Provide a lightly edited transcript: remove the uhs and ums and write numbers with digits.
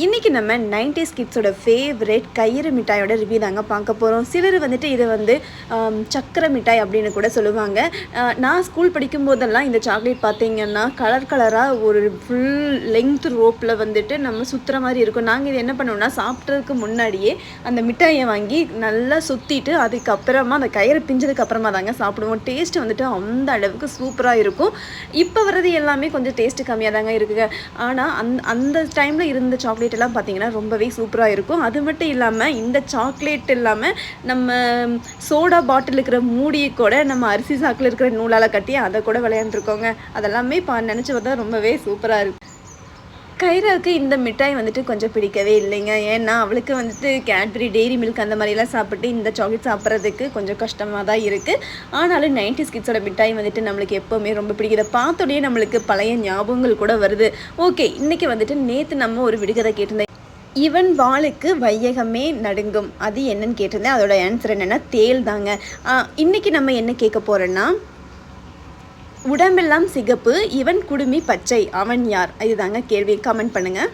இன்றைக்கி நம்ம 90s கிட்ஸோட favourite கயிறு மிட்டாயோட ரிவ்யூ தாங்க பார்க்க போகிறோம். சிலர் வந்துட்டு இதை சக்கரை மிட்டாய் அப்படின்னு கூட சொல்லுவாங்க. நான் ஸ்கூல் படிக்கும் போதெல்லாம் இந்த சாக்லேட் பார்த்திங்கன்னா கலர் கலராக ஒரு ஃபுல் லெங்த் ரோப்பில் நம்ம சுற்றுற மாதிரி இருக்கும். நாங்கள் இது என்ன பண்ணுவோம்னா சாப்பிட்றதுக்கு முன்னாடியே அந்த மிட்டாயை வாங்கி நல்லா சுற்றிட்டு அதுக்கப்புறமா அந்த கயிறு பிஞ்சதுக்கு அப்புறமா தாங்க சாப்பிடுவோம். டேஸ்ட்டு அந்த அளவுக்கு சூப்பராக இருக்கும். இப்போ வர்றது எல்லாமே கொஞ்சம் டேஸ்ட்டு கம்மியாக தாங்க இருக்குங்க. ஆனால் அந்த டைமில் இருந்த சாக்லேட் எல்லாம் பார்த்தீங்கன்னா ரொம்பவே சூப்பராக இருக்கும். அது மட்டும் இல்லாமல் இந்த சாக்லேட் இல்லாமல் நம்ம சோடா பாட்டில் இருக்கிற மூடியை கூட நம்ம அரிசி சாக்கில் இருக்கிற நூலால் கட்டி அதை கூட விளையாண்டுருக்கோங்க. அதெல்லாமே நினச்சி பார்த்தா ரொம்பவே சூப்பராக இருக்கும். கைராவுக்கு இந்த மிட்டாய் கொஞ்சம் பிடிக்கவே இல்லைங்க. ஏன்னா அவளுக்கு கேட்பரி டெய்ரி மில்க் அந்த மாதிரிலாம் சாப்பிட்டு இந்த சாக்லேட் சாப்பிட்றதுக்கு கொஞ்சம் கஷ்டமாக தான் இருக்குது. ஆனாலும் 90s கிட்ஸோட மிட்டாய் நம்மளுக்கு எப்போவுமே ரொம்ப பிடிக்குது. பார்த்தோடனே நம்மளுக்கு பழைய ஞாபகங்கள் கூட வருது. ஓகே, இன்றைக்கி நேற்று நம்ம ஒரு விடுகதை கேட்டிருந்தேன். இவன் வாளுக்கு வையகமே நடுங்கும், அது என்னன்னு கேட்டிருந்தேன். அதோட ஆன்சர் என்னென்னா தேல் தாங்க. இன்றைக்கி நம்ம என்ன கேட்க போகிறோன்னா, உடம்பெல்லாம் சிகப்பு, இவன் குடுமி பச்சை, அவன் யார்? இதுதாங்க கேள்வி. கமெண்ட் பண்ணுங்கள்.